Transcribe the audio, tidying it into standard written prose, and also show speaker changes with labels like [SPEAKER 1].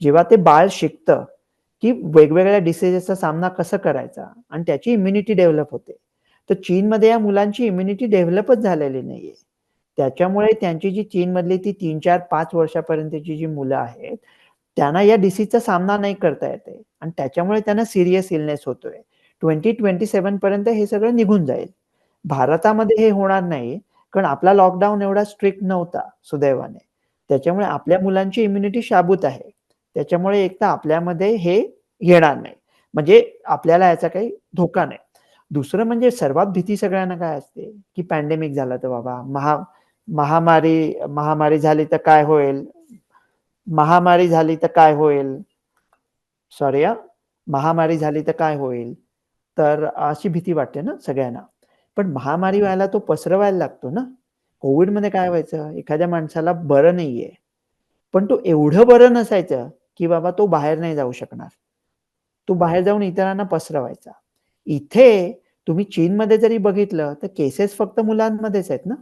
[SPEAKER 1] जेव्हा ते बाळ शिकतं, की वेगवेगळ्या डिसीजेसचा सामना कसा करायचा आणि त्याची इम्युनिटी डेव्हलप होते. तर चीनमध्ये या मुलांची इम्युनिटी डेव्हलपच झालेली नाहीये. त्याच्यामुळे त्यांची जी चीनमधली ती 3, 4, 5 वर्षापर्यंतची जी मुलं आहेत, त्यांना या डिसीजचा सामना नाही करता येत आहे आणि त्याच्यामुळे त्यांना सीरियस इलनेस होतोय. 2027 पर्यंत हे सगळं निघून जाईल. भारतामध्ये हे होणार नाही, कारण आपला लॉकडाऊन एवढा स्ट्रिक्ट नव्हता सुदैवाने. त्याच्यामुळे आपल्या मुलांची इम्युनिटी शाबूत आहे. त्याच्यामुळे एक तर आपल्यामध्ये हे येणार नाही. म्हणजे आपल्याला याचा काही धोका नाही. दुसरं म्हणजे सर्वात भीती सगळ्यांना काय असते, की पॅन्डेमिक झालं तर बाबा महामारी महामारी झाली तर काय होईल? महामारी झाली तर काय होईल? सॉरी हां. महामारी झाली तर काय होईल? तर अशी भीती वाटते ना सगळ्यांना. पण महामारी व्हायला तो पसरवायला लागतो ना. कोव्हिडमध्ये काय व्हायचं? एखाद्या माणसाला बरं नाहीये. पण तो एवढं बरं नसायचं, की बाबा तो बाहेर नाही जाऊ शकणार. तो बाहेर जाऊन इतरांना पसरवायचा. इथे तुम्ही चीनमध्ये जरी बघितलं, तर केसेस फक्त मुलांमध्येच आहेत ना.